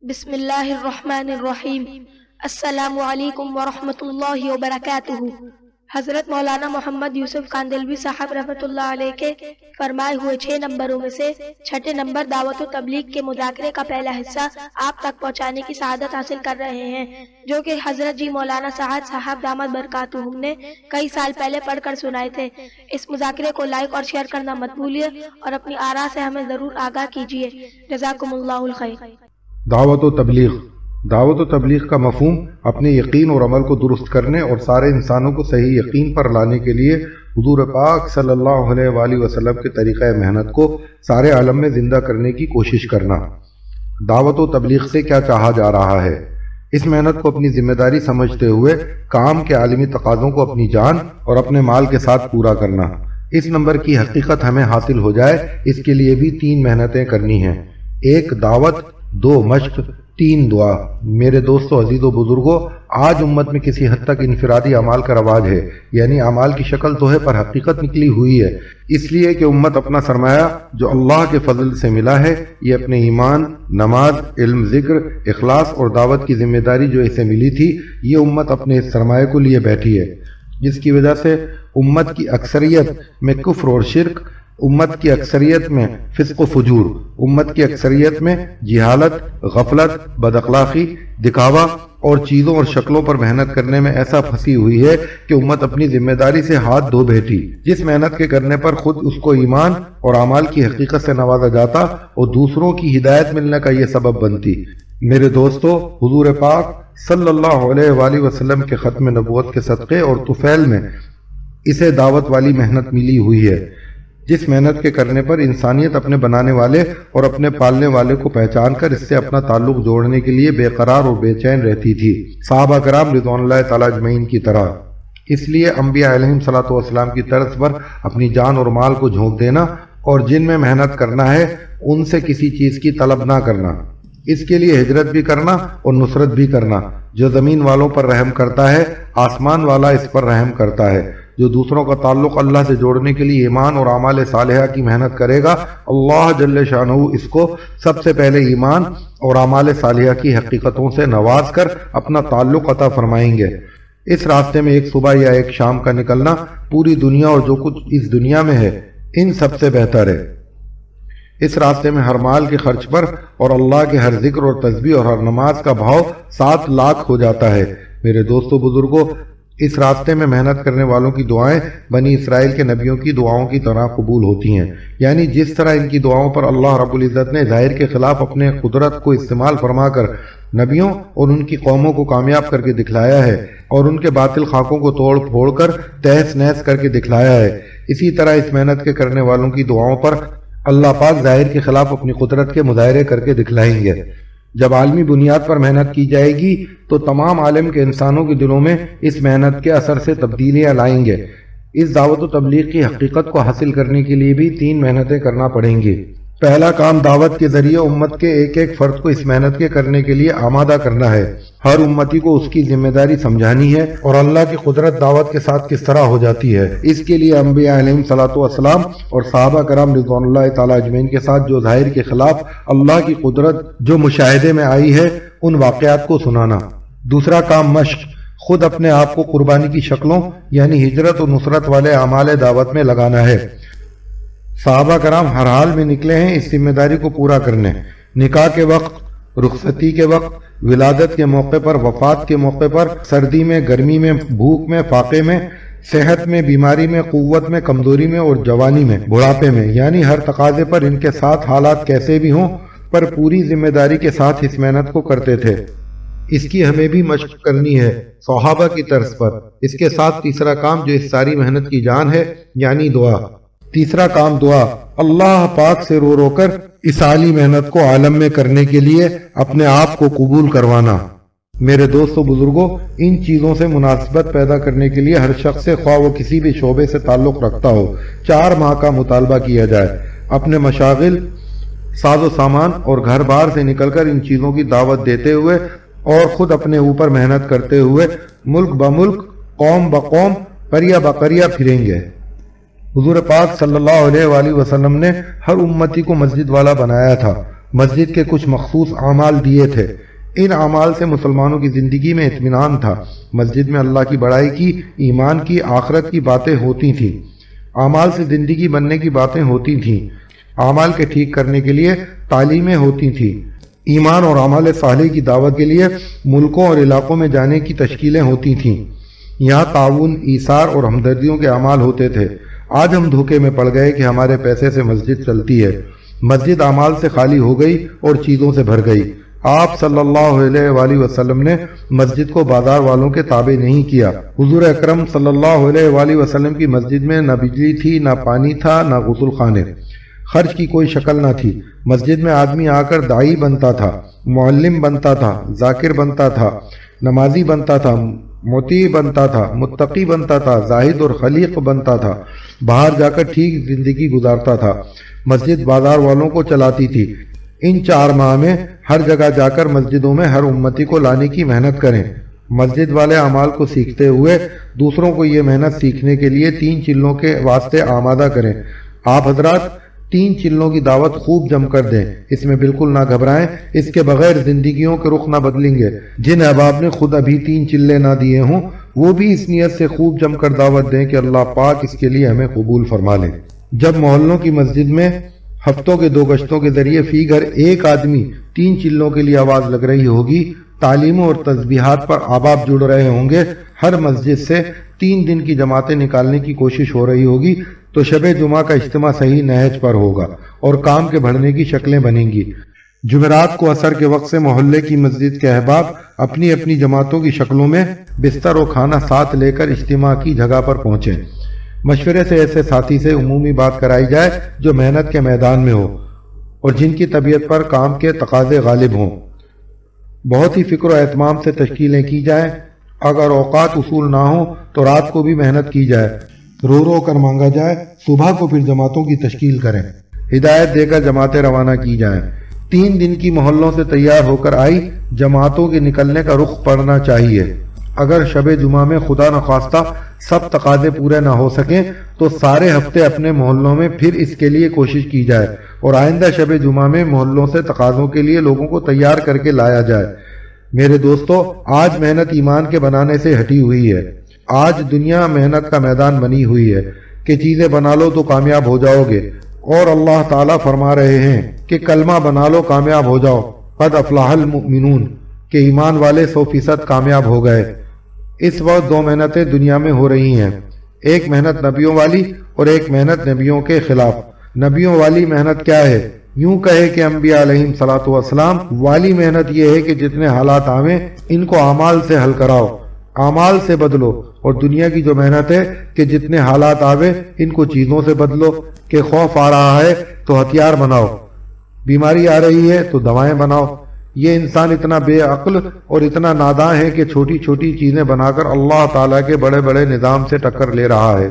بسم اللہ الرحمن الرحیم۔ السلام علیکم ورحمۃ اللہ وبرکاتہ۔ حضرت مولانا محمد یوسف کاندھلوی صاحب رحمۃ اللہ علیہ کے فرمائے ہوئے 6 نمبروں میں سے چھٹے نمبر دعوت و تبلیغ کے مذاکرے کا پہلا حصہ آپ تک پہنچانے کی سعادت حاصل کر رہے ہیں، جو کہ حضرت جی مولانا سعد صاحب دامت برکاتہم نے کئی سال پہلے پڑھ کر سنائے تھے۔ اس مذاکرے کو لائک اور شیئر کرنا مت بھولیے اور اپنی آراء سے ہمیں ضرور آگاہ کیجیے۔ جزاکم اللہ الخیر۔ دعوت و تبلیغ کا مفہوم اپنے یقین اور عمل کو درست کرنے اور سارے انسانوں کو صحیح یقین پر لانے کے لیے حضور پاک صلی اللہ علیہ وآلہ وسلم کے طریقہ محنت کو سارے عالم میں زندہ کرنے کی کوشش کرنا۔ دعوت و تبلیغ سے کیا چاہا جا رہا ہے؟ اس محنت کو اپنی ذمہ داری سمجھتے ہوئے کام کے عالمی تقاضوں کو اپنی جان اور اپنے مال کے ساتھ پورا کرنا۔ اس نمبر کی حقیقت ہمیں حاصل ہو جائے، اس کے لیے بھی 3 محنتیں کرنی ہیں: 1 دعوت، 2 مشق، 3 دعا۔ میرے دوستو، عزیز و بزرگوں، آج امت میں کسی حد تک انفرادی اعمال کا رواج ہے، یعنی اعمال کی شکل تو ہے پر حقیقت نکلی ہوئی ہے، اس لیے کہ امت اپنا سرمایہ جو اللہ کے فضل سے ملا ہے، یہ اپنے ایمان، نماز، علم، ذکر، اخلاص اور دعوت کی ذمہ داری جو اسے ملی تھی، یہ امت اپنے اس سرمایہ کو لیے بیٹھی ہے، جس کی وجہ سے امت کی اکثریت میں کفر اور شرک، امت کی اکثریت میں فسق و فجور، امت کی اکثریت میں جہالت، غفلت، بد اخلاقی، دکھاوا اور چیزوں اور شکلوں پر محنت کرنے میں ایسا پھنسی ہوئی ہے کہ امت اپنی ذمہ داری سے ہاتھ دھو بیٹھی، جس محنت کے کرنے پر خود اس کو ایمان اور اعمال کی حقیقت سے نوازا جاتا اور دوسروں کی ہدایت ملنے کا یہ سبب بنتی۔ میرے دوستو، حضور پاک صلی اللہ علیہ وآلہ وسلم کے ختم نبوت کے صدقے اور طفیل میں اسے دعوت والی محنت ملی ہوئی ہے، جس محنت کے کرنے پر انسانیت اپنے بنانے والے اور اپنے پالنے والے کو پہچان کر اس سے اپنا تعلق جوڑنے کے لیے بے قرار اور بے چین رہتی تھی، صحابہ کرام رضوان اللہ تعالیٰ اجمعین کی طرح۔ اس لیے انبیاء علیہم صلاۃ والسلام کی طرز پر اپنی جان اور مال کو جھونک دینا اور جن میں محنت کرنا ہے ان سے کسی چیز کی طلب نہ کرنا، اس کے لیے ہجرت بھی کرنا اور نصرت بھی کرنا۔ جو زمین والوں پر رحم کرتا ہے، آسمان والا اس پر رحم کرتا ہے۔ جو دوسروں کا تعلق اللہ سے جوڑنے کے لیے ایمان اور اعمال صالحہ کی محنت کرے گا، اللہ جل شانہ اس کو سب سے پہلے ایمان اور اعمال صالحہ کی حقیقتوں سے نواز کر اپنا تعلق عطا فرمائیں گے۔ اس راستے میں ایک صبح یا ایک شام کا نکلنا پوری دنیا اور جو کچھ اس دنیا میں ہے ان سب سے بہتر ہے۔ اس راستے میں ہر مال کے خرچ پر اور اللہ کے ہر ذکر اور تسبیح اور ہر نماز کا بھاؤ 7 لاکھ ہو جاتا ہے۔ میرے دوستو بزرگوں، اس راستے میں محنت کرنے والوں کی دعائیں بنی اسرائیل کے نبیوں کی دعاؤں کی طرح قبول ہوتی ہیں، یعنی جس طرح ان کی دعاؤں پر اللہ رب العزت نے ظاہر کے خلاف اپنے قدرت کو استعمال فرما کر نبیوں اور ان کی قوموں کو کامیاب کر کے دکھلایا ہے اور ان کے باطل خاکوں کو توڑ پھوڑ کر تہس نہس کر کے دکھلایا ہے، اسی طرح اس محنت کے کرنے والوں کی دعاؤں پر اللہ پاک ظاہر کے خلاف اپنی قدرت کے مظاہرے کر کے دکھلائیں گے۔ جب عالمی بنیاد پر محنت کی جائے گی تو تمام عالم کے انسانوں کے دلوں میں اس محنت کے اثر سے تبدیلیاں لائیں گے۔ اس دعوت و تبلیغ کی حقیقت کو حاصل کرنے کے لیے بھی 3 محنتیں کرنا پڑیں گی۔ پہلا کام دعوت کے ذریعے امت کے ایک ایک فرد کو اس محنت کے کرنے کے لیے آمادہ کرنا ہے۔ ہر امتی کو اس کی ذمہ داری سمجھانی ہے اور اللہ کی قدرت دعوت کے ساتھ کس طرح ہو جاتی ہے۔ اس کے لیے انبیاء علیہم صلاۃ والسلام اور صحابہ کرام رضوان اللہ تعالیٰ اجمعین کے ساتھ جو ظاہر کے خلاف اللہ کی قدرت جو مشاہدے میں آئی ہے ان واقعات کو سنانا۔ دوسرا کام مشق، خود اپنے آپ کو قربانی کی شکلوں یعنی ہجرت اور نصرت والے اعمال دعوت میں لگانا ہے۔ صحابہ کرام ہر حال میں نکلے ہیں اس ذمہ داری کو پورا کرنے، نکاح کے وقت، رخصتی کے وقت، ولادت کے موقع پر، وفات کے موقع پر، سردی میں، گرمی میں، بھوک میں، فاقے میں، صحت میں، بیماری میں، قوت میں، کمزوری میں اور جوانی میں، بڑھاپے میں، یعنی ہر تقاضے پر ان کے ساتھ حالات کیسے بھی ہوں پر پوری ذمہ داری کے ساتھ اس محنت کو کرتے تھے۔ اس کی ہمیں بھی مشق کرنی ہے صحابہ کی طرز پر۔ اس کے ساتھ تیسرا کام جو اس ساری محنت کی جان ہے یعنی دعا۔ تیسرا کام دعا، اللہ پاک سے رو رو کر اس عالی محنت کو عالم میں کرنے کے لیے اپنے آپ کو قبول کروانا۔ میرے دوستو بزرگوں، ان چیزوں سے مناسبت پیدا کرنے کے لیے ہر شخص سے، خواہ وہ کسی بھی شعبے سے تعلق رکھتا ہو، 4 ماہ کا مطالبہ کیا جائے۔ اپنے مشاغل، ساز و سامان اور گھر بار سے نکل کر ان چیزوں کی دعوت دیتے ہوئے اور خود اپنے اوپر محنت کرتے ہوئے ملک بملک، قوم بقوم، قریہ بقریہ پھریں گے۔ حضور پاک صلی اللہ علیہ وآلہ وسلم نے ہر امتی کو مسجد والا بنایا تھا مسجد کے کچھ مخصوص اعمال دیے تھے۔ ان اعمال سے مسلمانوں کی زندگی میں اطمینان تھا۔ مسجد میں اللہ کی بڑائی کی، ایمان کی، آخرت کی باتیں ہوتی تھیں۔ اعمال سے زندگی بننے کی باتیں ہوتی تھیں۔ اعمال کے ٹھیک کرنے کے لیے تعلیمیں ہوتی تھیں۔ ایمان اور اعمال صالح کی دعوت کے لیے ملکوں اور علاقوں میں جانے کی تشکیلیں ہوتی تھیں۔ یہاں تعاون، ایثار اور ہمدردیوں کے اعمال ہوتے تھے۔ آج ہم دھوکے میں پڑ گئے کہ ہمارے پیسے سے مسجد چلتی ہے۔ مسجد اعمال سے خالی ہو گئی اور چیزوں سے بھر گئی۔ آپ صلی اللہ علیہ وآلہ وسلم نے مسجد کو بازار والوں کے تابع نہیں کیا۔ حضور اکرم صلی اللہ علیہ وآلہ وسلم کی مسجد میں نہ بجلی تھی، نہ پانی تھا، نہ غسل خانے۔ خرچ کی کوئی شکل نہ تھی۔ مسجد میں آدمی آ کر داعی بنتا تھا، معلم بنتا تھا، ذاکر بنتا تھا، نمازی بنتا تھا، مطیع بنتا تھا، متقی بنتا تھا، زاہد اور خلیق بنتا تھا، باہر جا کر ٹھیک زندگی گزارتا تھا۔ مسجد بازار والوں کو چلاتی تھی۔ ان 4 ماہ میں ہر جگہ جا کر مسجدوں میں ہر امتی کو لانے کی محنت کریں۔ مسجد والے اعمال کو سیکھتے ہوئے دوسروں کو یہ محنت سیکھنے کے لیے 3 چلوں کے واسطے آمادہ کریں۔ آپ حضرات 3 چلوں کی دعوت خوب جم کر دیں۔ اس میں بالکل نہ گھبرائیں، اس کے بغیر زندگیوں کے رخ نہ بدلیں گے۔ جن احباب نے خود ابھی 3 چلے نہ دیے ہوں وہ بھی اس نیت سے خوب جم کر دعوت دیں کہ اللہ پاک اس کے لیے ہمیں قبول فرما لے۔ جب محلوں کی مسجد میں ہفتوں کے 2 گشتوں کے ذریعے فی گھر ایک آدمی 3 چلوں کے لیے آواز لگ رہی ہوگی، تعلیموں اور تسبیحات پر احباب جڑ رہے ہوں گے، ہر مسجد سے 3 دن کی جماعتیں نکالنے کی کوشش ہو رہی ہوگی، تو شب جمعہ کا اجتماع صحیح نہج پر ہوگا اور کام کے بڑھنے کی شکلیں بنیں گی۔ جمعرات کو عصر کے وقت سے محلے کی مسجد کے احباب اپنی اپنی جماعتوں کی شکلوں میں بستر و کھانا ساتھ لے کر اجتماع کی جگہ پر پہنچیں۔ مشورے سے ایسے ساتھی سے عمومی بات کرائی جائے جو محنت کے میدان میں ہو اور جن کی طبیعت پر کام کے تقاضے غالب ہوں۔ بہت ہی فکر و اہتمام سے تشکیلیں کی جائیں۔ اگر اوقات اصول نہ ہوں تو رات کو بھی محنت کی جائے، رو رو کر مانگا جائے، صبح کو پھر جماعتوں کی تشکیل کریں، ہدایت دے کر جماعتیں روانہ کی جائیں۔ 3 دن کی محلوں سے تیار ہو کر آئی جماعتوں کے نکلنے کا رخ پڑنا چاہیے۔ اگر شب جمعہ میں خدا نخواستہ سب تقاضے پورے نہ ہو سکیں تو سارے ہفتے اپنے محلوں میں پھر اس کے لیے کوشش کی جائے اور آئندہ شب جمعہ میں محلوں سے تقاضوں کے لیے لوگوں کو تیار کر کے لایا جائے۔ میرے دوستو، آج محنت ایمان کے بنانے سے ہٹی ہوئی ہے۔ آج دنیا محنت کا میدان بنی ہوئی ہے کہ چیزیں بنا لو تو کامیاب ہو جاؤ گے، اور اللہ تعالیٰ فرما رہے ہیں کہ کلمہ بنا لو کامیاب ہو جاؤ۔ قد افلح المؤمنون، کہ ایمان والے 100% کامیاب ہو گئے۔ اس وقت 2 محنتیں دنیا میں ہو رہی ہیں، ایک محنت نبیوں والی اور ایک محنت نبیوں کے خلاف۔ نبیوں والی محنت کیا ہے؟ یوں کہے کہ انبیاء علیہم صلاۃ والسلام والی محنت یہ ہے کہ جتنے حالات آویں ان کو اعمال سے حل کراؤ، اعمال سے بدلو۔ اور دنیا کی جو محنت ہے کہ جتنے حالات آوے ان کو چیزوں سے بدلو، کہ خوف آ رہا ہے تو ہتھیار بناؤ، بیماری آ رہی ہے تو دوائیں بناؤ۔ یہ انسان اتنا بے عقل اور اتنا ناداں ہے کہ چھوٹی چھوٹی چیزیں بنا کر اللہ تعالیٰ کے بڑے بڑے نظام سے ٹکر لے رہا ہے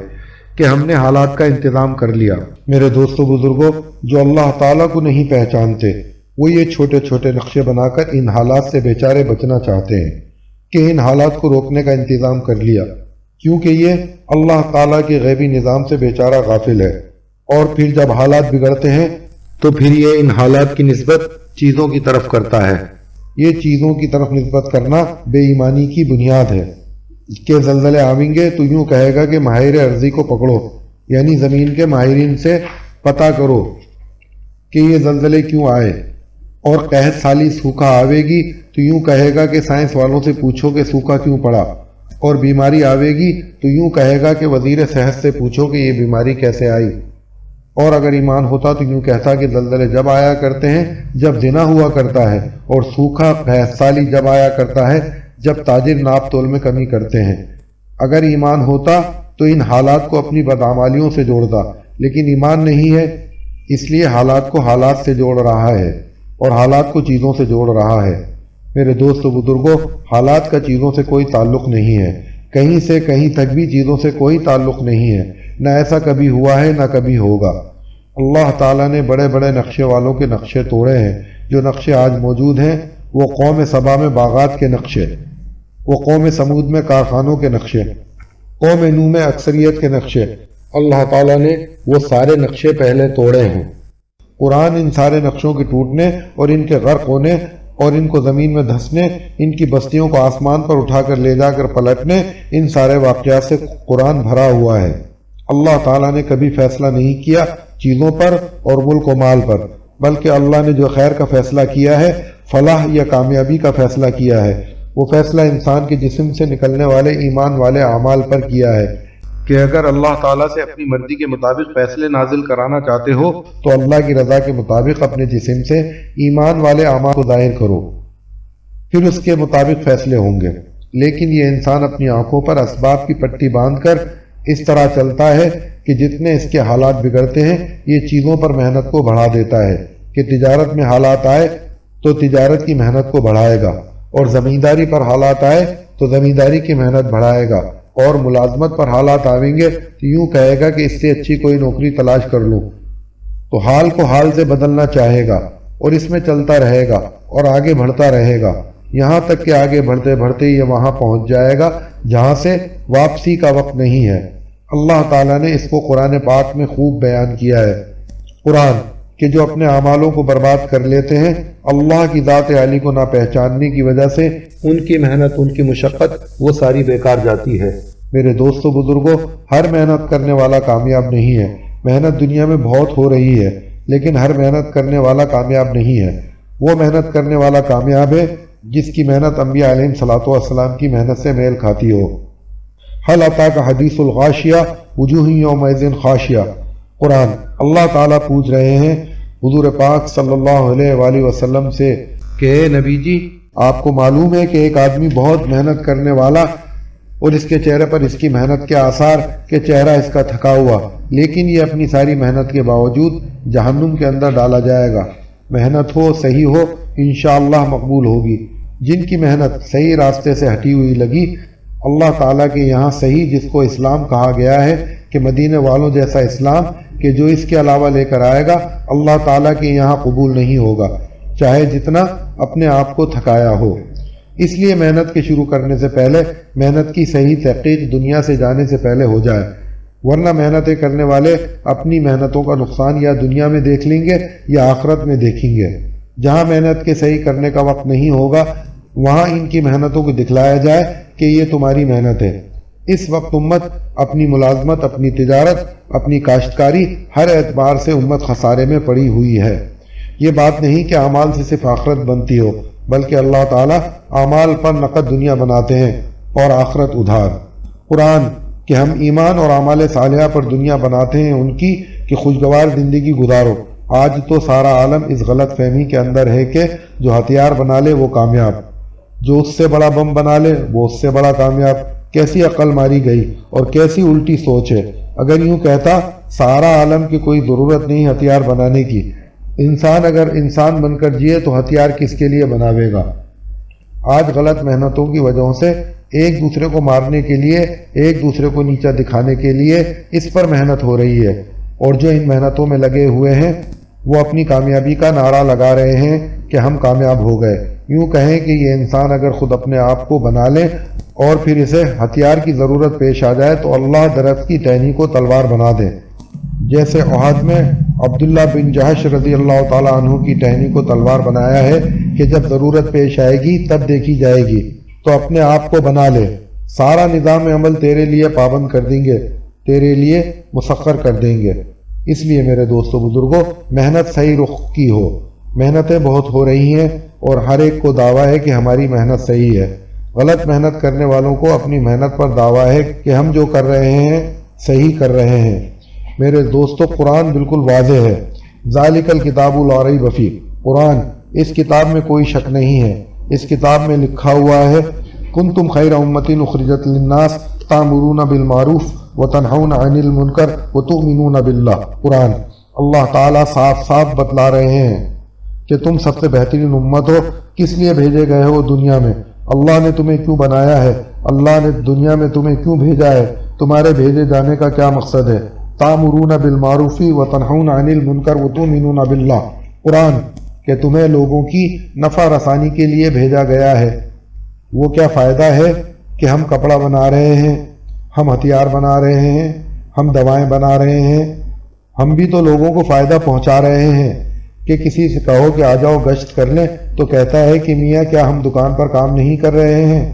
کہ ہم نے حالات کا انتظام کر لیا۔ میرے دوستو بزرگوں، جو اللہ تعالیٰ کو نہیں پہچانتے وہ یہ چھوٹے چھوٹے نقشے بنا کر ان حالات سے بیچارے بچنا چاہتے ہیں کہ ان حالات کو روکنے کا انتظام کر لیا، کیونکہ یہ اللہ تعالیٰ کے غیبی نظام سے بیچارہ غافل ہے۔ اور پھر جب حالات بگڑتے ہیں تو پھر یہ ان حالات کی نسبت چیزوں کی طرف کرتا ہے۔ یہ چیزوں کی طرف نسبت کرنا بے ایمانی کی بنیاد ہے کہ زلزلے آئیں گے تو یوں کہے گا کہ ماہر ارضی کو پکڑو، یعنی زمین کے ماہرین سے پتہ کرو کہ یہ زلزلے کیوں آئے۔ اور قحط سالی سوکھا آوے گی تو یوں کہے گا کہ سائنس والوں سے پوچھو کہ سوکھا کیوں پڑا۔ اور بیماری آوے گی تو یوں کہے گا کہ وزیر صحت سے پوچھو کہ یہ بیماری کیسے آئی۔ اور اگر ایمان ہوتا تو یوں کہتا کہ زلزلے جب آیا کرتے ہیں جب زنا ہوا کرتا ہے، اور سوکھا قحط سالی جب آیا کرتا ہے جب تاجر ناپ تول میں کمی کرتے ہیں۔ اگر ایمان ہوتا تو ان حالات کو اپنی بدعمالیوں سے جوڑتا، لیکن ایمان نہیں ہے، اس لیے حالات کو حالات سے جوڑ رہا ہے اور حالات کو چیزوں سے جوڑ رہا ہے۔ میرے دوست و بزرگوں، حالات کا چیزوں سے کوئی تعلق نہیں ہے، کہیں سے کہیں تک بھی چیزوں سے کوئی تعلق نہیں ہے، نہ ایسا کبھی ہوا ہے نہ کبھی ہوگا۔ اللہ تعالیٰ نے بڑے بڑے نقشے والوں کے نقشے توڑے ہیں۔ جو نقشے آج موجود ہیں وہ قوم سبا میں باغات کے نقشے، وہ قوم سمود میں کارخانوں کے نقشے، قوم نوح میں اکثریت کے نقشے، اللہ تعالیٰ نے وہ سارے نقشے پہلے توڑے ہیں۔ قرآن ان سارے نقشوں کے ٹوٹنے اور ان کے غرق ہونے اور ان کو زمین میں دھسنے، ان کی بستیوں کو آسمان پر اٹھا کر لے جا کر پلٹنے، ان سارے واقعات سے قرآن بھرا ہوا ہے۔ اللہ تعالیٰ نے کبھی فیصلہ نہیں کیا چیزوں پر اور ملک و مال پر، بلکہ اللہ نے جو خیر کا فیصلہ کیا ہے، فلاح یا کامیابی کا فیصلہ کیا ہے، وہ فیصلہ انسان کے جسم سے نکلنے والے ایمان والے اعمال پر کیا ہے کہ اگر اللہ تعالیٰ سے اپنی مرضی کے مطابق فیصلے نازل کرانا چاہتے ہو تو اللہ کی رضا کے مطابق اپنے جسم سے ایمان والے اعمال کو ظاہر کرو، پھر اس کے مطابق فیصلے ہوں گے۔ لیکن یہ انسان اپنی آنکھوں پر اسباب کی پٹی باندھ کر اس طرح چلتا ہے کہ جتنے اس کے حالات بگڑتے ہیں یہ چیزوں پر محنت کو بڑھا دیتا ہے کہ تجارت میں حالات آئے تو تجارت کی محنت کو بڑھائے گا، اور زمینداری پر حالات آئے تو زمینداری کی محنت بڑھائے گا، اور ملازمت پر حالات آئیں گے تو یوں کہے گا کہ اس سے اچھی کوئی نوکری تلاش کر لوں، تو حال کو حال سے بدلنا چاہے گا اور اس میں چلتا رہے گا اور آگے بڑھتا رہے گا، یہاں تک کہ آگے بڑھتے بڑھتے یہ وہاں پہنچ جائے گا جہاں سے واپسی کا وقت نہیں ہے۔ اللہ تعالیٰ نے اس کو قرآن پاک میں خوب بیان کیا ہے۔ قرآن کہ جو اپنے اعمالوں کو برباد کر لیتے ہیں، اللہ کی ذات عالی کو نہ پہچاننے کی وجہ سے ان کی محنت، ان کی مشقت وہ ساری بیکار جاتی ہے۔ میرے دوستو بزرگوں، ہر محنت کرنے والا کامیاب نہیں ہے۔ محنت دنیا میں بہت ہو رہی ہے، لیکن ہر محنت کرنے والا کامیاب نہیں ہے۔ وہ محنت کرنے والا کامیاب ہے جس کی محنت انبیاء علیہ الصلوۃ والسلام کی محنت سے میل کھاتی ہو۔ حل اتاک حدیث الغاشیہ وجوہ یومئذ خاشیہ۔ قرآن اللہ تعالیٰ پوچھ رہے ہیں حضور پاک صلی اللہ علیہ وآلہ وسلم سے کہ اے نبی جی، آپ کو معلوم ہے کہ ایک آدمی بہت محنت کرنے والا اور اس کے چہرے پر اس کی محنت کے آثار کہ چہرہ اس کا تھکا ہوا، لیکن یہ اپنی ساری محنت کے باوجود جہنم کے اندر ڈالا جائے گا۔ محنت ہو، صحیح ہو، انشاءاللہ مقبول ہوگی۔ جن کی محنت صحیح راستے سے ہٹی ہوئی لگی، اللہ تعالیٰ کے یہاں صحیح جس کو اسلام کہا گیا ہے کہ مدینے والوں جیسا اسلام کہ جو اس کے علاوہ لے کر آئے گا اللہ تعالیٰ کے یہاں قبول نہیں ہوگا، چاہے جتنا اپنے آپ کو تھکایا ہو۔ اس لیے محنت کے شروع کرنے سے پہلے محنت کی صحیح تحقیق دنیا سے جانے سے پہلے ہو جائے، ورنہ محنتیں کرنے والے اپنی محنتوں کا نقصان یا دنیا میں دیکھ لیں گے یا آخرت میں دیکھیں گے۔ جہاں محنت کے صحیح کرنے کا وقت نہیں ہوگا وہاں ان کی محنتوں کو دکھلایا جائے کہ یہ تمہاری محنت ہے۔ اس وقت امت اپنی ملازمت، اپنی تجارت، اپنی کاشتکاری، ہر اعتبار سے امت خسارے میں پڑی ہوئی ہے۔ یہ بات نہیں کہ اعمال سے صرف آخرت بنتی ہو، بلکہ اللہ تعالیٰ اعمال پر نقد دنیا بناتے ہیں اور آخرت ادھار۔ قرآن کہ ہم ایمان اور اعمال صالحہ پر دنیا بناتے ہیں ان کی کہ خوشگوار زندگی گزارو۔ آج تو سارا عالم اس غلط فہمی کے اندر ہے کہ جو ہتھیار بنا لے وہ کامیاب، جو اس سے بڑا بم بنا لے وہ اس سے بڑا کامیاب۔ کیسی عقل ماری گئی اور کیسی الٹی سوچ ہے۔ اگر یوں کہتا سارا عالم کی کوئی ضرورت نہیں ہتھیار بنانے کی، انسان اگر انسان بن کر جیے تو ہتھیار کس کے لیے بناوے گا؟ آج غلط محنتوں کی وجہوں سے ایک دوسرے کو مارنے کے لیے، ایک دوسرے کو نیچا دکھانے کے لیے اس پر محنت ہو رہی ہے، اور جو ان محنتوں میں لگے ہوئے ہیں وہ اپنی کامیابی کا نعرہ لگا رہے ہیں کہ ہم کامیاب ہو گئے۔ یوں کہیں کہ یہ انسان اگر خود اپنے آپ کو بنا لے اور پھر اسے ہتھیار کی ضرورت پیش آ جائے تو اللہ درخت کی ٹہنی کو تلوار بنا دے، جیسے احد میں عبداللہ بن جہش رضی اللہ تعالیٰ عنہ کی ٹہنی کو تلوار بنایا ہے کہ جب ضرورت پیش آئے گی تب دیکھی جائے گی، تو اپنے آپ کو بنا لے، سارا نظام عمل تیرے لیے پابند کر دیں گے، تیرے لیے مسخر کر دیں گے۔ اس لیے میرے دوستو بزرگوں، محنت صحیح رخ کی ہو۔ محنتیں بہت ہو رہی ہیں اور ہر ایک کو دعویٰ ہے کہ ہماری محنت صحیح ہے۔ غلط محنت کرنے والوں کو اپنی محنت پر دعویٰ ہے کہ ہم جو کر رہے ہیں صحیح کر رہے ہیں۔ میرے دوستو، قرآن بالکل واضح ہے۔ ذالک الکتاب لا ریب فیہ، قرآن اس کتاب میں کوئی شک نہیں ہے۔ اس کتاب میں لکھا ہوا ہے کنتم خیر امۃ اخرجت للناس تأمرون بالمعروف وتنہون عن المنکر وتؤمنون باللہ۔ قرآن اللہ تعالیٰ صاف صاف بتلا رہے ہیں کہ تم سب سے بہترین امت ہو۔ کس لیے بھیجے گئے ہو دنیا میں؟ اللہ نے تمہیں کیوں بنایا ہے؟ اللہ نے دنیا میں تمہیں کیوں بھیجا ہے؟ تمہارے بھیجے جانے کا کیا مقصد ہے؟ تأمرون بالمعروف وتنہون عن المنکر وتؤمنون باللہ۔ قرآن کہ تمہیں لوگوں کی نفع رسانی کے لیے بھیجا گیا ہے۔ وہ کیا فائدہ ہے کہ ہم کپڑا بنا رہے ہیں، ہم ہتھیار بنا رہے ہیں، ہم دوائیں بنا رہے ہیں، ہم بھی تو لوگوں کو فائدہ پہنچا رہے ہیں، کہ کسی سے کہو کہ آ جاؤ گشت کر لیں تو کہتا ہے کہ میاں کیا ہم دکان پر کام نہیں کر رہے ہیں؟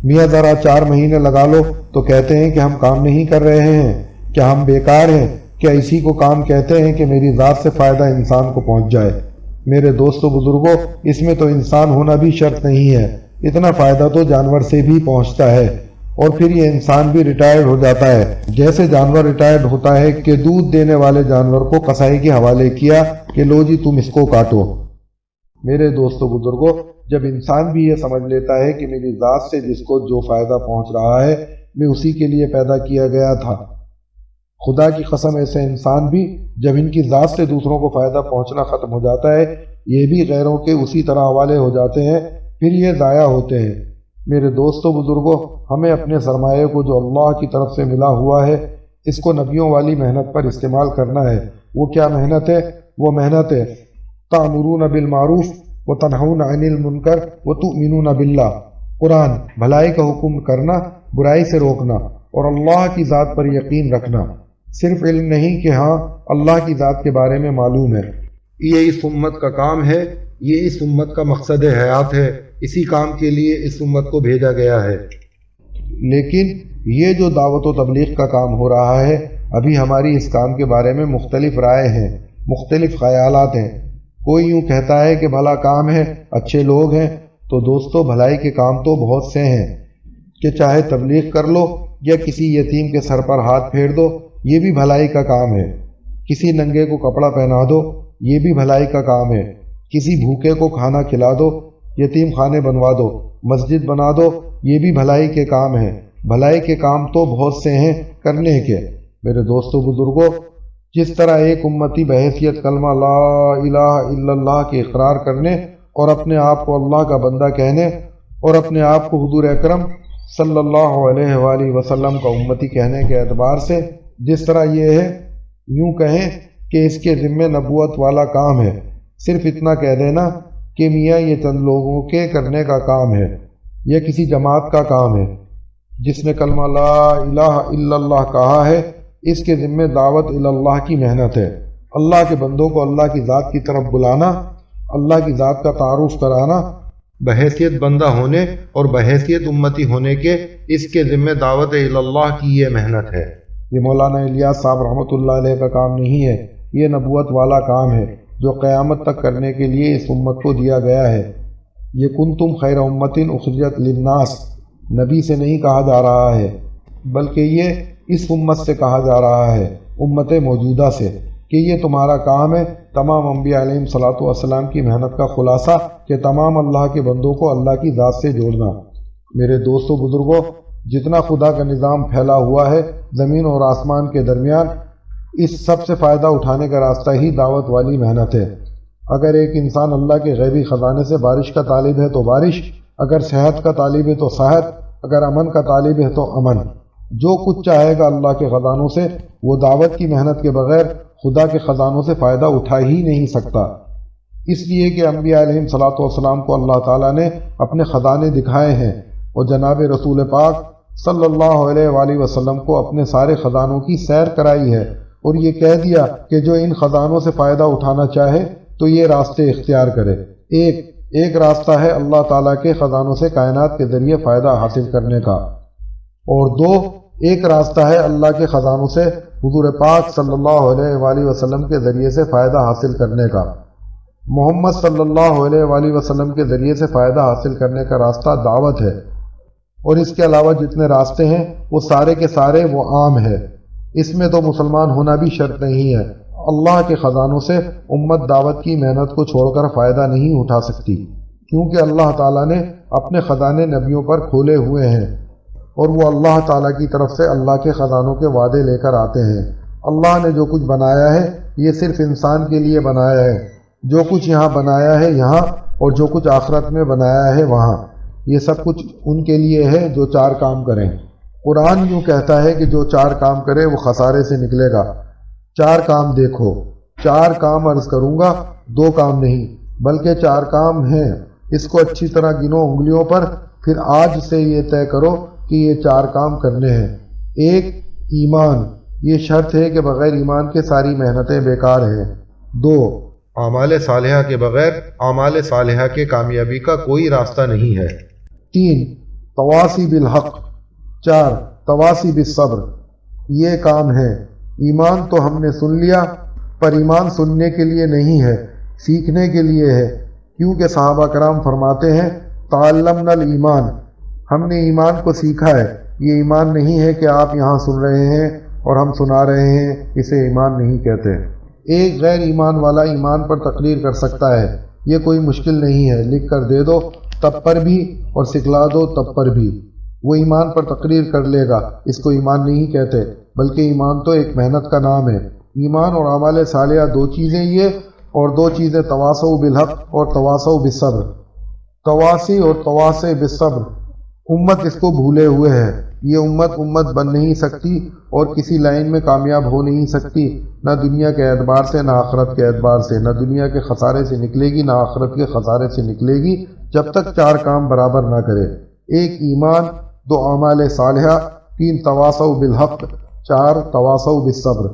میاں ذرا 4 مہینے لگا لو تو کہتے ہیں کہ ہم کام نہیں کر رہے ہیں۔ کیا ہم بیکار ہیں؟ کیا اسی کو کام کہتے ہیں کہ میری ذات سے فائدہ انسان کو پہنچ جائے؟ میرے دوستو بزرگوں، اس میں تو انسان ہونا بھی شرط نہیں ہے، اتنا فائدہ تو جانور سے بھی پہنچتا ہے، اور پھر یہ انسان بھی ریٹائرڈ ہو جاتا ہے۔ جیسے جانور ریٹائرڈ ہوتا ہے کہ دودھ دینے والے جانور کو قصائی کے حوالے کیا کہ لو جی تم اس کو کاٹو۔ میرے دوستو بزرگوں، جب انسان بھی یہ سمجھ لیتا ہے کہ میری ذات سے جس کو جو فائدہ پہنچ رہا ہے میں اسی کے لیے پیدا کیا گیا تھا، خدا کی قسم ایسے انسان بھی جب ان کی ذات سے دوسروں کو فائدہ پہنچنا ختم ہو جاتا ہے یہ بھی غیروں کے اسی طرح حوالے ہو جاتے ہیں، پھر یہ ضائع ہوتے ہیں۔ میرے دوستو بزرگوں، ہمیں اپنے سرمایے کو جو اللہ کی طرف سے ملا ہوا ہے اس کو نبیوں والی محنت پر استعمال کرنا ہے۔ وہ کیا محنت ہے؟ وہ محنت ہے تأمرون بالمعروف وتنہون عن المنکر وتؤمنون باللہ، قرآن، بھلائی کا حکم کرنا، برائی سے روکنا، اور اللہ کی ذات پر یقین رکھنا۔ صرف علم نہیں کہ ہاں اللہ کی ذات کے بارے میں معلوم ہے، یہ اس امت کا کام ہے، یہ اس امت کا مقصد حیات ہے، اسی کام کے لیے اس امت کو بھیجا گیا ہے۔ لیکن یہ جو دعوت و تبلیغ کا کام ہو رہا ہے، ابھی ہماری اس کام کے بارے میں مختلف رائے ہیں، مختلف خیالات ہیں۔ کوئی یوں کہتا ہے کہ بھلا کام ہے، اچھے لوگ ہیں، تو دوستو بھلائی کے کام تو بہت سے ہیں کہ چاہے تبلیغ کر لو یا کسی یتیم کے سر پر ہاتھ پھیر دو، یہ بھی بھلائی کا کام ہے۔ کسی ننگے کو کپڑا پہنا دو، یہ بھی بھلائی کا کام ہے۔ کسی بھوکے کو کھانا کھلا دو، یتیم خانے بنوا دو، مسجد بنا دو، یہ بھی بھلائی کے کام ہیں۔ بھلائی کے کام تو بہت سے ہیں کرنے کے۔ میرے دوستو بزرگوں، جس طرح ایک امتی بحیثیت کلمہ لا الہ الا اللہ کے اقرار کرنے اور اپنے آپ کو اللہ کا بندہ کہنے اور اپنے آپ کو حضور اکرم صلی اللہ علیہ وآلہ وسلم کا امتی کہنے کے اعتبار سے جس طرح یہ ہے، یوں کہیں کہ اس کے ذمے نبوت والا کام ہے، صرف اتنا کہہ دینا کہ میاں یہ چند لوگوں کے کرنے کا کام ہے یا کسی جماعت کا کام ہے جس نے کلمہ لا الہ الا اللہ کہا ہے، اس کے ذمے دعوت اللہ کی محنت ہے، اللہ کے بندوں کو اللہ کی ذات کی طرف بلانا، اللہ کی ذات کا تعارف کرانا، بحیثیت بندہ ہونے اور بحیثیت امتی ہونے کے اس کے ذمے دعوت اللہ کی یہ محنت ہے۔ یہ مولانا الیاس صاحب رحمۃ اللہ علیہ کا کام نہیں ہے، یہ نبوت والا کام ہے جو قیامت تک کرنے کے لیے اس امت کو دیا گیا ہے۔ یہ کنتم خیر امت اخرجت للناس نبی سے نہیں کہا جا رہا ہے، بلکہ یہ اس امت سے کہا جا رہا ہے، امت موجودہ سے، کہ یہ تمہارا کام ہے تمام انبیاء علیہم صلاۃ والسلام کی محنت کا خلاصہ کہ تمام اللہ کے بندوں کو اللہ کی ذات سے جوڑنا۔ میرے دوستو بزرگوں، جتنا خدا کا نظام پھیلا ہوا ہے زمین اور آسمان کے درمیان، اس سب سے فائدہ اٹھانے کا راستہ ہی دعوت والی محنت ہے۔ اگر ایک انسان اللہ کے غیبی خزانے سے بارش کا طالب ہے تو بارش، اگر صحت کا طالب ہے تو صحت، اگر امن کا طالب ہے تو امن، جو کچھ چاہے گا اللہ کے خزانوں سے، وہ دعوت کی محنت کے بغیر خدا کے خزانوں سے فائدہ اٹھا ہی نہیں سکتا۔ اس لیے کہ انبیاء علیہم صلاۃ والسلام کو اللہ تعالیٰ نے اپنے خزانے دکھائے ہیں اور جناب رسول پاک صلی اللہ علیہ وآلہ وسلم کو اپنے سارے خزانوں کی سیر کرائی ہے اور یہ کہہ دیا کہ جو ان خزانوں سے فائدہ اٹھانا چاہے تو یہ راستے اختیار کرے۔ ایک راستہ ہے اللہ تعالیٰ کے خزانوں سے کائنات کے ذریعے فائدہ حاصل کرنے کا، اور ایک راستہ ہے اللہ کے خزانوں سے حضور پاک صلی اللہ علیہ وآلہ وسلم کے ذریعے سے فائدہ حاصل کرنے کا۔ محمد صلی اللہ علیہ وآلہ وسلم کے ذریعے سے فائدہ حاصل کرنے کا راستہ دعوت ہے، اور اس کے علاوہ جتنے راستے ہیں وہ سارے کے سارے وہ عام ہے، اس میں تو مسلمان ہونا بھی شرط نہیں ہے۔ اللہ کے خزانوں سے امت دعوت کی محنت کو چھوڑ کر فائدہ نہیں اٹھا سکتی، کیونکہ اللہ تعالیٰ نے اپنے خزانے نبیوں پر کھولے ہوئے ہیں، اور وہ اللہ تعالیٰ کی طرف سے اللہ کے خزانوں کے وعدے لے کر آتے ہیں۔ اللہ نے جو کچھ بنایا ہے یہ صرف انسان کے لیے بنایا ہے، جو کچھ یہاں بنایا ہے یہاں اور جو کچھ آخرت میں بنایا ہے وہاں، یہ سب کچھ ان کے لیے ہے جو 4 کام کریں۔ قرآن یوں کہتا ہے کہ جو 4 کام کرے وہ خسارے سے نکلے گا۔ 4 کام دیکھو، 4 کام عرض کروں گا، 2 کام نہیں بلکہ 4 کام ہیں، اس کو اچھی طرح گنو انگلیوں پر، پھر آج سے یہ طے کرو کہ یہ 4 کام کرنے ہیں۔ 1 ایمان، یہ شرط ہے کہ بغیر ایمان کے ساری محنتیں بیکار ہیں۔ 2 اعمال صالحہ کے بغیر اعمال صالحہ کے کامیابی کا کوئی راستہ نہیں ہے۔ 3 تواصی بالحق، 4 تواصی بالصبر۔ یہ کام ہے۔ ایمان تو ہم نے سن لیا، پر ایمان سننے کے لیے نہیں ہے، سیکھنے کے لیے ہے، کیونکہ صحابہ کرام فرماتے ہیں تعلمنا الایمان، ہم نے ایمان کو سیکھا ہے۔ یہ ایمان نہیں ہے کہ آپ یہاں سن رہے ہیں اور ہم سنا رہے ہیں، اسے ایمان نہیں کہتے۔ ایک غیر ایمان والا ایمان پر تقریر کر سکتا ہے، یہ کوئی مشکل نہیں ہے، لکھ کر دے دو تب پر بھی اور سکھلا دو تب پر بھی، وہ ایمان پر تقریر کر لے گا، اس کو ایمان نہیں کہتے، بلکہ ایمان تو ایک محنت کا نام ہے۔ ایمان اور اعمال صالحہ دو چیزیں یہ، اور دو چیزیں تواصوا بالحق اور تواصوا بالصبر۔ تواصی اور تواصی بالصبر، امت اس کو بھولے ہوئے ہے۔ یہ امت بن نہیں سکتی اور کسی لائن میں کامیاب ہو نہیں سکتی، نہ دنیا کے اعتبار سے نہ آخرت کے اعتبار سے، نہ دنیا کے خسارے سے نکلے گی نہ آخرت کے خسارے سے نکلے گی جب تک 4 کام برابر نہ کرے۔ 1 ایمان، 2 اعمال صالحہ، 3 تواصوا بالحق، 4 تواصوا بالصبر۔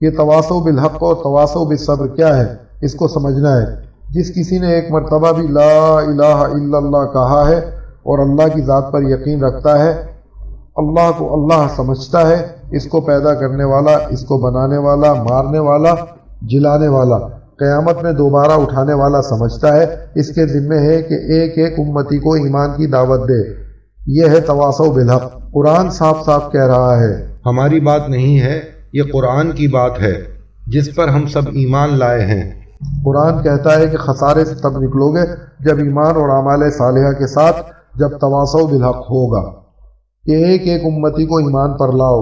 یہ تواصوا بالحق اور تواصوا بالصبر کیا ہے، اس کو سمجھنا ہے۔ جس کسی نے ایک مرتبہ بھی لا الہ الا اللہ کہا ہے اور اللہ کی ذات پر یقین رکھتا ہے، اللہ کو اللہ سمجھتا ہے، اس کو پیدا کرنے والا، اس کو بنانے والا، مارنے والا، جلانے والا، قیامت میں دوبارہ اٹھانے والا سمجھتا ہے، اس کے ذمہ ہے کہ ایک ایک امتی کو ایمان کی دعوت دے۔ یہ ہے تواصوا بالحق۔ قرآن صاف صاف کہہ رہا ہے، ہماری بات نہیں ہے، یہ قرآن کی بات ہے جس پر ہم سب ایمان لائے ہیں۔ قرآن کہتا ہے کہ خسارے سے تب نکلو گے جب ایمان اور اعمال صالحہ کے ساتھ جب تواصوا بالحق ہوگا، کہ ایک ایک امتی کو ایمان پر لاؤ۔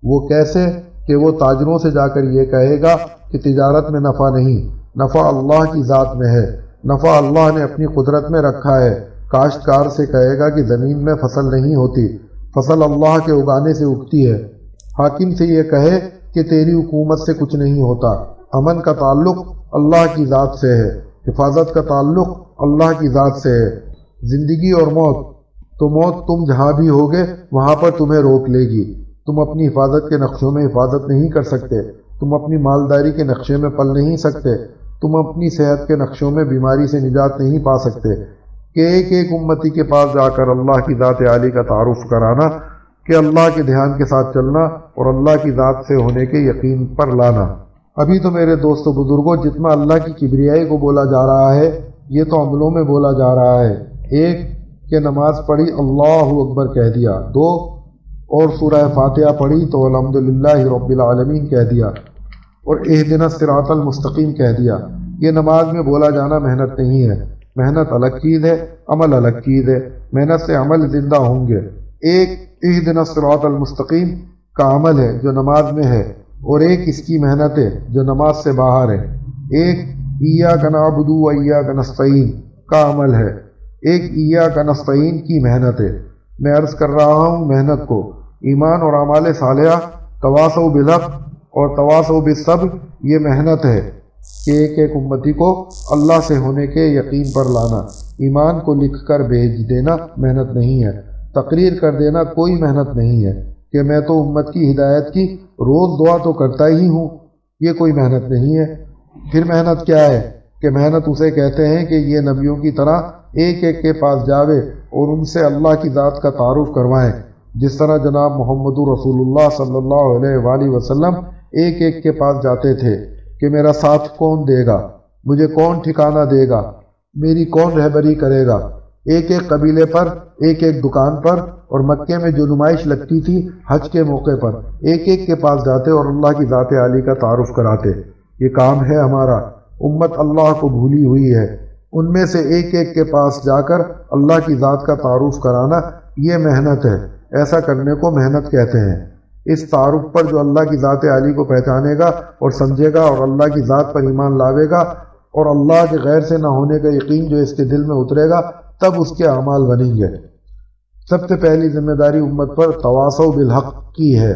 وہ کیسے؟ کہ وہ تاجروں سے جا کر یہ کہے گا کہ تجارت میں نفع نہیں، نفع اللہ کی ذات میں ہے، نفع اللہ نے اپنی قدرت میں رکھا ہے۔ کاشتکار سے کہے گا کہ زمین میں فصل نہیں ہوتی، فصل اللہ کے اگانے سے اگتی ہے۔ حاکم سے یہ کہے کہ تیری حکومت سے کچھ نہیں ہوتا۔ امن کا تعلق اللہ کی ذات سے ہے، حفاظت کا تعلق اللہ کی ذات سے ہے۔ زندگی اور موت، تو موت تم جہاں بھی ہوگے وہاں پر تمہیں روک لے گی۔ تم اپنی حفاظت کے نقشوں میں حفاظت نہیں کر سکتے، تم اپنی مالداری کے نقشے میں پل نہیں سکتے، تم اپنی صحت کے نقشوں میں بیماری سے نجات نہیں پا سکتے۔ کہ ایک ایک امتی کے پاس جا کر اللہ کی ذات عالی کا تعارف کرانا، کہ اللہ کے دھیان کے ساتھ چلنا اور اللہ کی ذات سے ہونے کے یقین پر لانا۔ ابھی تو میرے دوستو بزرگوں، جتنا اللہ کی کبریائی کو بولا جا رہا ہے، یہ تو عملوں میں بولا جا رہا ہے۔ 1 کہ نماز پڑھی اللہ اکبر کہہ دیا، 2 اور سورہ فاتحہ پڑھی تو الحمدللہ رب العالمین کہہ دیا، اور اہدنا الصراط المستقیم کہہ دیا۔ یہ نماز میں بولا جانا محنت نہیں ہے، محنت الگ چیز ہے، عمل الگ چیز ہے۔ محنت سے عمل زندہ ہوں گے۔ 1 اہدنا الصراط المستقیم کا عمل ہے جو نماز میں ہے، اور 1 اس کی محنت ہے جو نماز سے باہر ہے۔ 1 ایاک نعبد و ایاک نستعین کا عمل ہے، 1 ایاک نستعین کی محنت ہے۔ میں عرض کر رہا ہوں محنت کو۔ ایمان اور اعمال صالحہ، تواصوا بالحق اور تواصوا بالصبر، یہ محنت ہے کہ ایک ایک امتی کو اللہ سے ہونے کے یقین پر لانا۔ ایمان کو لکھ کر بھیج دینا محنت نہیں ہے، تقریر کر دینا کوئی محنت نہیں ہے، کہ میں تو امت کی ہدایت کی روز دعا تو کرتا ہی ہوں، یہ کوئی محنت نہیں ہے۔ پھر محنت کیا ہے؟ کہ محنت اسے کہتے ہیں کہ یہ نبیوں کی طرح ایک ایک کے پاس جاوے اور ان سے اللہ کی ذات کا تعارف کروائیں، جس طرح جناب محمد رسول اللہ صلی اللہ علیہ وآلہ وسلم ایک ایک کے پاس جاتے تھے کہ میرا ساتھ کون دے گا، مجھے کون ٹھکانہ دے گا، میری کون رہبری کرے گا۔ ایک ایک قبیلے پر، ایک ایک دکان پر، اور مکے میں جو نمائش لگتی تھی حج کے موقع پر، ایک ایک کے پاس جاتے اور اللہ کی ذات عالی کا تعارف کراتے۔ یہ کام ہے ہمارا۔ امت اللہ کو بھولی ہوئی ہے، ان میں سے ایک ایک کے پاس جا کر اللہ کی ذات کا تعارف کرانا، یہ محنت ہے۔ ایسا کرنے کو محنت کہتے ہیں۔ اس تعارف پر جو اللہ کی ذات عالی کو پہچانے گا اور سمجھے گا اور اللہ کی ذات پر ایمان لاوے گا اور اللہ کے غیر سے نہ ہونے کا یقین جو اس کے دل میں اترے گا، تب اس کے اعمال بنیں گے۔ سب سے پہلی ذمہ داری امت پر تواصوا بالحق کی ہے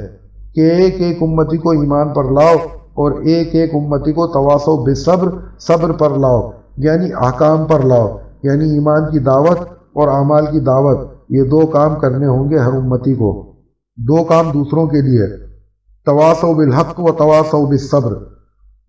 کہ ایک ایک امتی کو ایمان پر لاؤ اور ایک ایک امتی کو تواصوا بالصبر، صبر پر لاؤ، یعنی احکام پر لاؤ، یعنی ایمان کی دعوت اور اعمال کی دعوت۔ یہ 2 کام کرنے ہوں گے ہر امتی کو، 2 کام دوسروں کے لیے، تواصوا بالحق و تواصوا بالصبر۔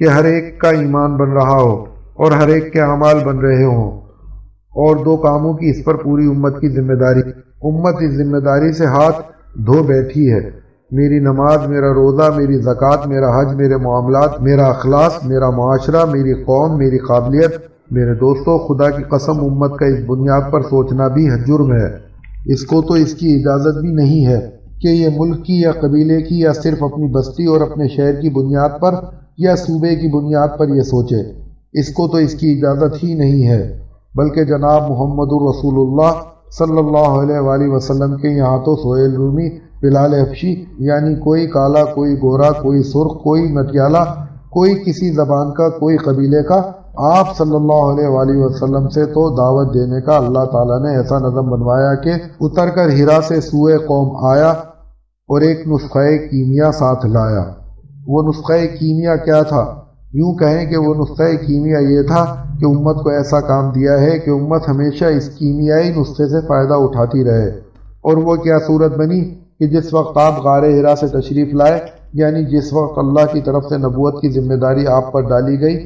کہ ہر ایک کا ایمان بن رہا ہو اور ہر ایک کے اعمال بن رہے ہوں، اور دو کاموں کی اس پر پوری امت کی ذمہ داری۔ امت اس ذمہ داری سے ہاتھ دھو بیٹھی ہے۔ میری نماز، میرا روزہ، میری زکوٰۃ، میرا حج، میرے معاملات، میرا اخلاص، میرا معاشرہ، میری قوم، میری قابلیت۔ میرے دوستو، خدا کی قسم امت کا اس بنیاد پر سوچنا بھی جرم ہے۔ اس کو تو اس کی اجازت بھی نہیں ہے کہ یہ ملک کی یا قبیلے کی یا صرف اپنی بستی اور اپنے شہر کی بنیاد پر یا صوبے کی بنیاد پر یہ سوچے۔ اس کو تو اس کی اجازت ہی نہیں ہے، بلکہ جناب محمد الرسول اللہ صلی اللہ علیہ وآلہ وسلم کے یہاں تو سہیل رومی، بلال حبشی، یعنی کوئی کالا، کوئی گورا، کوئی سرخ، کوئی مٹیالہ، کوئی کسی زبان کا، کوئی قبیلے کا، آپ صلی اللہ علیہ وآلہ وسلم سے تو دعوت دینے کا اللہ تعالیٰ نے ایسا نظم بنوایا کہ اتر کر ہرا سے سوئے قوم آیا اور ایک نسخہ کیمیا ساتھ لایا۔ وہ نسخہ کیمیا کیا تھا؟ یوں کہیں کہ وہ نسخہ کیمیا یہ تھا کہ امت کو ایسا کام دیا ہے کہ امت ہمیشہ اس کیمیائی نسخے سے فائدہ اٹھاتی رہے۔ اور وہ کیا صورت بنی کہ جس وقت آپ غار ہرا سے تشریف لائے، یعنی جس وقت اللہ کی طرف سے نبوت کی ذمہ داری آپ پر ڈالی گئی،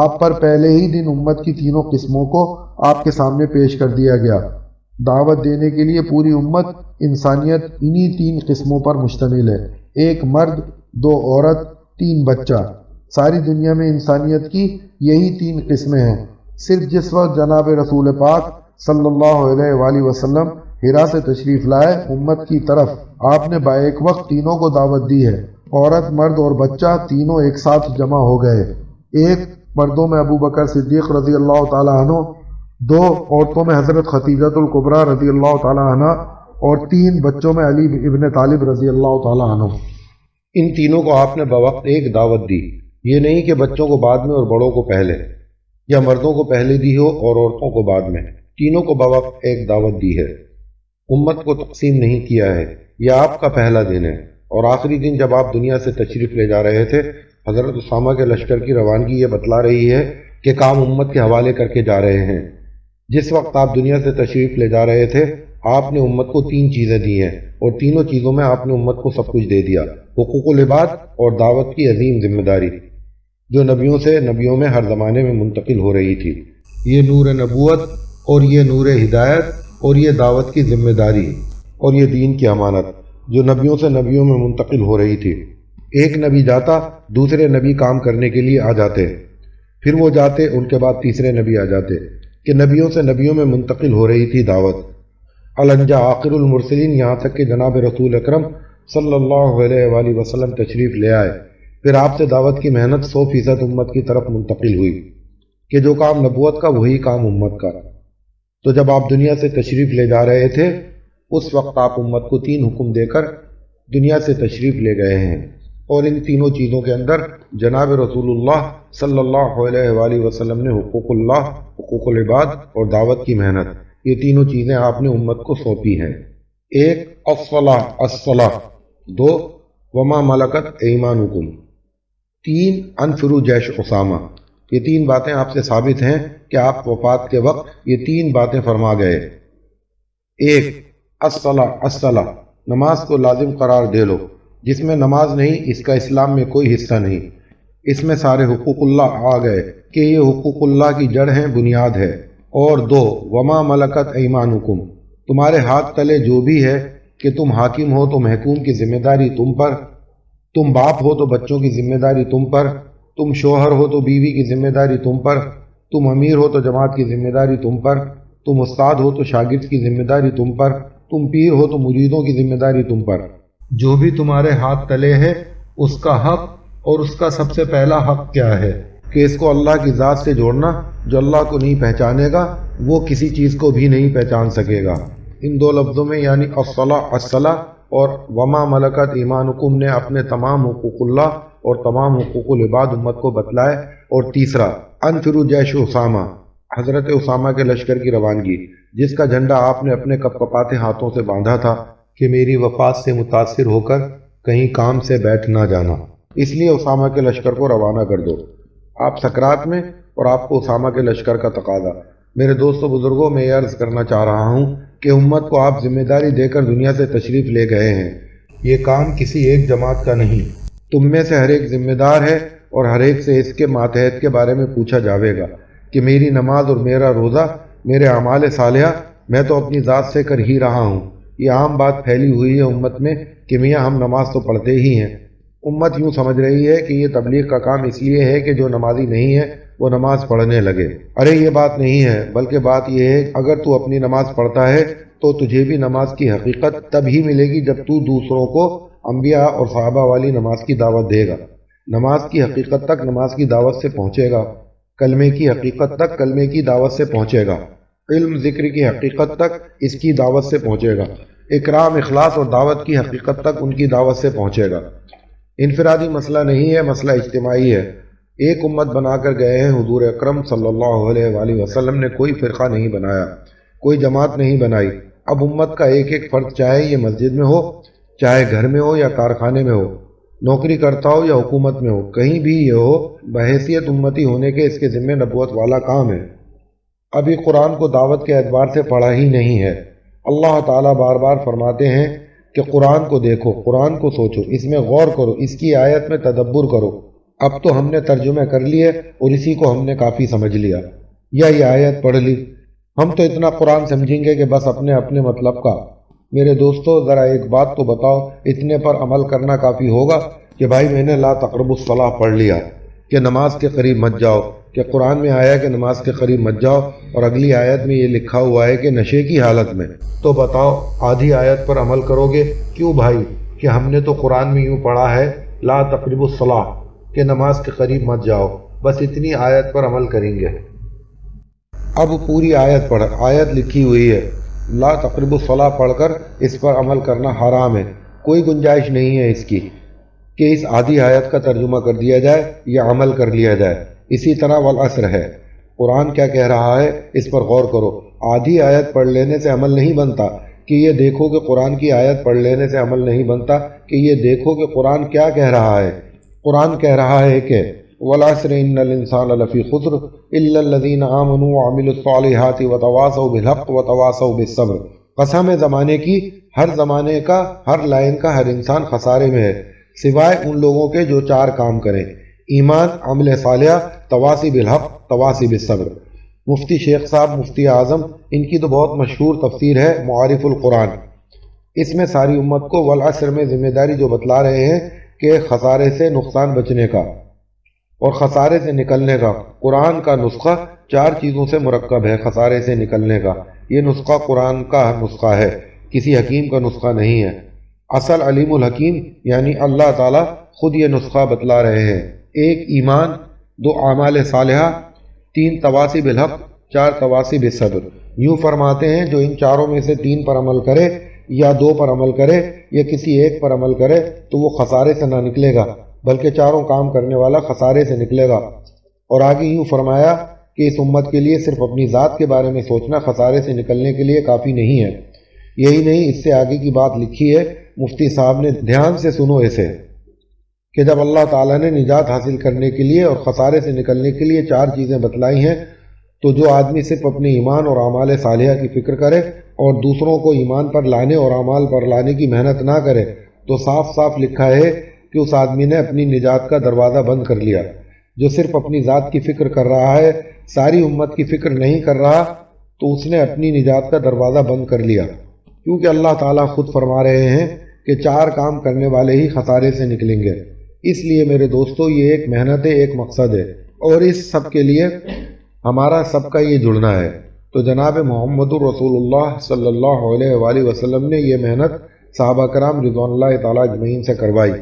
آپ پر پہلے ہی دن امت کی تینوں قسموں کو آپ کے سامنے پیش کر دیا گیا۔ دعوت دینے کے لیے پوری امت، انسانیت انہی تین قسموں پر مشتمل ہے، ایک مرد، دو عورت، تین بچہ۔ ساری دنیا میں انسانیت کی یہی تین قسمیں ہیں۔ صرف جس وقت جناب رسول پاک صلی اللہ علیہ وآلہ وسلم ہرا سے تشریف لائے، امت کی طرف آپ نے بائیک وقت تینوں کو دعوت دی ہے۔ عورت، مرد اور بچہ تینوں ایک ساتھ جمع ہو گئے۔ ایک مردوں میں ابو بکر صدیق رضی اللہ تعالیٰ عنہ، دو عورتوں میں حضرت خدیجہ الکبریٰ رضی اللہ تعالیٰ عنہ، اور تین بچوں میں علی ابن طالب رضی اللہ تعالیٰ عنہ۔ ان تینوں کو آپ نے بوقت ایک دعوت دی، یہ نہیں کہ بچوں کو بعد میں اور بڑوں کو پہلے، یا مردوں کو پہلے دی ہو اور عورتوں کو بعد میں۔ تینوں کو بوقت ایک دعوت دی ہے، امت کو تقسیم نہیں کیا ہے۔ یہ آپ کا پہلا دن ہے۔ اور آخری دن جب آپ دنیا سے تشریف لے جا رہے تھے، حضرت اسامہ کے لشکر کی روانگی یہ بتلا رہی ہے کہ کام امت کے حوالے کر کے جا رہے ہیں۔ جس وقت آپ دنیا سے تشریف لے جا رہے تھے، آپ نے امت کو تین چیزیں دی ہیں، اور تینوں چیزوں میں آپ نے امت کو سب کچھ دے دیا۔ حقوق العباد اور دعوت کی عظیم ذمہ داری جو نبیوں سے نبیوں میں ہر زمانے میں منتقل ہو رہی تھی، یہ نور نبوت اور یہ نور ہدایت اور یہ دعوت کی ذمہ داری اور یہ دین کی امانت جو نبیوں سے نبیوں میں منتقل ہو رہی تھی۔ ایک نبی جاتا، دوسرے نبی کام کرنے کے لیے آ جاتے، پھر وہ جاتے، ان کے بعد تیسرے نبی آ جاتے، کہ نبیوں سے نبیوں میں منتقل ہو رہی تھی دعوت۔ الانجا آخر المرسلین، یہاں تک کہ جناب رسول اکرم صلی اللہ علیہ وآلہ وسلم تشریف لے آئے، پھر آپ سے دعوت کی محنت 100% امت کی طرف منتقل ہوئی کہ جو کام نبوت کا وہی کام امت کا۔ تو جب آپ دنیا سے تشریف لے جا رہے تھے، اس وقت آپ امت کو تین حکم دے کر دنیا سے تشریف لے گئے ہیں، اور ان تینوں چیزوں کے اندر جناب رسول اللہ صلی اللہ علیہ وآلہ وسلم نے حقوق اللہ، حقوق العباد اور دعوت کی محنت، یہ تینوں چیزیں آپ نے امت کو سونپی ہیں۔ ایک الصلاۃ، دو وما ملکت ایمانکم، تین انفروا جیش اسامہ۔ یہ تین باتیں آپ سے ثابت ہیں کہ آپ وفات کے وقت یہ تین باتیں فرما گئے۔ ایک الصلاۃ، نماز کو لازم قرار دے لو، جس میں نماز نہیں اس کا اسلام میں کوئی حصہ نہیں۔ اس میں سارے حقوق اللہ آ گئے کہ یہ حقوق اللہ کی جڑ ہیں، بنیاد ہے۔ اور دو وما ملکت ایمانکم، تمہارے ہاتھ تلے جو بھی ہے، کہ تم حاکم ہو تو محکوم کی ذمہ داری تم پر، تم باپ ہو تو بچوں کی ذمہ داری تم پر، تم شوہر ہو تو بیوی کی ذمہ داری تم پر، تم امیر ہو تو جماعت کی ذمہ داری تم پر، تم استاد ہو تو شاگرد کی ذمہ داری تم پر، تم پیر ہو تو مریدوں کی ذمہ داری تم پر۔ جو بھی تمہارے ہاتھ تلے ہے، اس کا حق، اور اس کا سب سے پہلا حق کیا ہے کہ اس کو اللہ کی ذات سے جوڑنا۔ جو اللہ کو نہیں پہچانے گا وہ کسی چیز کو بھی نہیں پہچان سکے گا۔ ان دو لفظوں میں یعنی الصلاۃ اور وما ملکت ایمانکم نے اپنے تمام حقوق اللہ اور تمام حقوق العباد امت کو بتلائے۔ اور تیسرا انفروا جیش اسامہ، حضرت اسامہ کے لشکر کی روانگی، جس کا جھنڈا آپ نے اپنے کپکپاتے ہاتھوں سے باندھا تھا کہ میری وفات سے متاثر ہو کر کہیں کام سے بیٹھ نہ جانا، اس لیے اسامہ کے لشکر کو روانہ کر دو۔ آپ سکرات میں اور آپ کو اسامہ کے لشکر کا تقاضا۔ میرے دوستوں بزرگوں، میں یہ عرض کرنا چاہ رہا ہوں کہ امت کو آپ ذمہ داری دے کر دنیا سے تشریف لے گئے ہیں، یہ کام کسی ایک جماعت کا نہیں، تم میں سے ہر ایک ذمہ دار ہے اور ہر ایک سے اس کے ماتحت کے بارے میں پوچھا جاوے گا کہ میری نماز اور میرا روزہ، میرے اعمال صالحہ میں تو اپنی ذات سے کر ہی رہا ہوں۔ یہ عام بات پھیلی ہوئی ہے امت میں کہ میاں ہم نماز تو پڑھتے ہی ہیں۔ امت یوں سمجھ رہی ہے کہ یہ تبلیغ کا کام اس لیے ہے کہ جو نمازی نہیں ہے وہ نماز پڑھنے لگے۔ ارے یہ بات نہیں ہے، بلکہ بات یہ ہے اگر تو اپنی نماز پڑھتا ہے تو تجھے بھی نماز کی حقیقت تب ہی ملے گی جب تو دوسروں کو انبیاء اور صحابہ والی نماز کی دعوت دے گا۔ نماز کی حقیقت تک نماز کی دعوت سے پہنچے گا، کلمے کی حقیقت تک کلمے کی دعوت سے پہنچے گا، علم ذکر کی حقیقت تک اس کی دعوت سے پہنچے گا، اکرام اخلاص اور دعوت کی حقیقت تک ان کی دعوت سے پہنچے گا۔ انفرادی مسئلہ نہیں ہے، مسئلہ اجتماعی ہے۔ ایک امت بنا کر گئے ہیں حضور اکرم صلی اللہ علیہ وآلہ وسلم نے، کوئی فرقہ نہیں بنایا، کوئی جماعت نہیں بنائی۔ اب امت کا ایک ایک فرد، چاہے یہ مسجد میں ہو، چاہے گھر میں ہو یا کارخانے میں ہو، نوکری کرتا ہو یا حکومت میں ہو، کہیں بھی یہ ہو، بحیثیت امتی ہونے کے اس کے ذمہ نبوت والا کام ہے۔ ابھی قرآن کو دعوت کے اعتبار سے پڑھا ہی نہیں ہے۔ اللہ تعالیٰ بار بار فرماتے ہیں کہ قرآن کو دیکھو، قرآن کو سوچو، اس میں غور کرو، اس کی آیت میں تدبر کرو۔ اب تو ہم نے ترجمے کر لیے اور اسی کو ہم نے کافی سمجھ لیا، یا یہ آیت پڑھ لی، ہم تو اتنا قرآن سمجھیں گے کہ بس اپنے اپنے مطلب کا۔ میرے دوستو ذرا ایک بات تو بتاؤ، اتنے پر عمل کرنا کافی ہوگا کہ بھائی میں نے لا تقربوا الصلاۃ پڑھ لیا کہ نماز کے قریب مت جاؤ، کہ قرآن میں آیا کہ نماز کے قریب مت جاؤ اور اگلی آیت میں یہ لکھا ہوا ہے کہ نشے کی حالت میں، تو بتاؤ آدھی آیت پر عمل کرو گے کیوں بھائی؟ کہ ہم نے تو قرآن میں یوں پڑھا ہے لا تقربوا الصلاۃ کہ نماز کے قریب مت جاؤ، بس اتنی آیت پر عمل کریں گے۔ اب پوری آیت پڑھ، آیت لکھی ہوئی ہے، لا تقربوا الصلاۃ پڑھ کر اس پر عمل کرنا حرام ہے، کوئی گنجائش نہیں ہے اس کی کہ اس آدھی آیت کا ترجمہ کر دیا جائے یا عمل کر لیا جائے۔ اسی طرح والعصر ہے، قرآن کیا کہہ رہا ہے اس پر غور کرو۔ آدھی آیت پڑھ لینے سے عمل نہیں بنتا کہ یہ دیکھو کہ قرآن کی آیت پڑھ لینے سے عمل نہیں بنتا کہ یہ دیکھو کہ قرآن کیا کہہ رہا ہے۔ قرآن کہہ رہا ہے کہ والعصر ان الانسان لفی خسر الا الذین آمنوا وعملوا الصالحات وتواصوا بالحق وتواصوا بالصبر۔ قسم ہے زمانے کی، ہر زمانے کا، ہر لائن کا ہر انسان خسارے میں ہے، سوائے ان لوگوں کے جو چار کام کریں: ایمان، عمل صالح، تواصی بالحق، تواصی بالصبر۔ مفتی شیخ صاحب مفتی اعظم، ان کی تو بہت مشہور تفسیر ہے معارف القرآن، اس میں ساری امت کو والعصر میں ذمہ داری جو بتلا رہے ہیں کہ خسارے سے نقصان بچنے کا اور خسارے سے نکلنے کا۔ قرآن کا نسخہ چار چیزوں سے مرکب ہے خسارے سے نکلنے کا۔ یہ نسخہ قرآن کا نسخہ ہے، کسی حکیم کا نسخہ نہیں ہے۔ اصل علیم الحکیم یعنی اللہ تعالیٰ خود یہ نسخہ بتلا رہے ہیں: ایک ایمان، دو اعمال صالحہ، تین تواصی بالحق، چار تواصی بالصبر۔ یوں فرماتے ہیں جو ان چاروں میں سے تین پر عمل کرے یا دو پر عمل کرے یا کسی ایک پر عمل کرے تو وہ خسارے سے نہ نکلے گا بلکہ چاروں کام کرنے والا خسارے سے نکلے گا۔ اور آگے یوں فرمایا کہ اس امت کے لیے صرف اپنی ذات کے بارے میں سوچنا خسارے سے نکلنے کے لیے کافی نہیں ہے۔ یہی نہیں، اس سے آگے کی بات لکھی ہے مفتی صاحب نے، دھیان سے سنو اسے، کہ جب اللہ تعالیٰ نے نجات حاصل کرنے کے لیے اور خسارے سے نکلنے کے لیے چار چیزیں بتلائی ہیں تو جو آدمی صرف اپنے ایمان اور اعمال صالحہ کی فکر کرے اور دوسروں کو ایمان پر لانے اور اعمال پر لانے کی محنت نہ کرے تو صاف صاف لکھا ہے کہ اس آدمی نے اپنی نجات کا دروازہ بند کر لیا۔ جو صرف اپنی ذات کی فکر کر رہا ہے، ساری امت کی فکر نہیں کر رہا، تو اس نے اپنی نجات کا دروازہ بند کر لیا، کیونکہ اللہ تعالیٰ خود فرما رہے ہیں کہ چار کام کرنے والے ہی خسارے سے نکلیں گے۔ اس لیے میرے دوستو یہ ایک محنت ہے، ایک مقصد ہے، اور اس سب کے لیے ہمارا سب کا یہ جڑنا ہے۔ تو جناب محمد رسول اللہ صلی اللہ علیہ وآلہ وسلم نے یہ محنت صحابہ کرام رضوان اللہ تعالیٰ اجمعین سے کروائی۔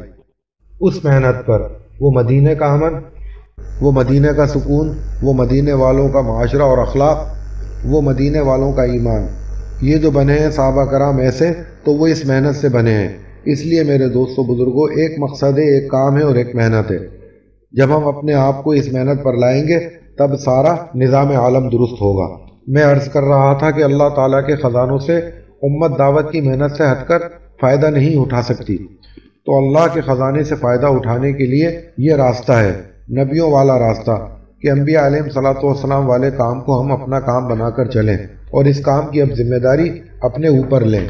اس محنت پر وہ مدینہ کا امن، وہ مدینہ کا سکون، وہ مدینہ والوں کا معاشرہ اور اخلاق، وہ مدینہ والوں کا ایمان، یہ جو بنے ہیں صحابہ کرام ایسے، تو وہ اس محنت سے بنے ہیں۔ اس لیے میرے دوستو بزرگوں، ایک مقصد ہے، ایک کام ہے اور ایک محنت ہے۔ جب ہم اپنے آپ کو اس محنت پر لائیں گے تب سارا نظام عالم درست ہوگا۔ میں عرض کر رہا تھا کہ اللہ تعالیٰ کے خزانوں سے امت دعوت کی محنت سے ہٹ کر فائدہ نہیں اٹھا سکتی، تو اللہ کے خزانے سے فائدہ اٹھانے کے لیے یہ راستہ ہے، نبیوں والا راستہ، کہ انبیاء علیہ الصلوۃ والسلام والے کام کو ہم اپنا کام بنا کر چلیں اور اس کام کی اب ذمہ داری اپنے اوپر لیں۔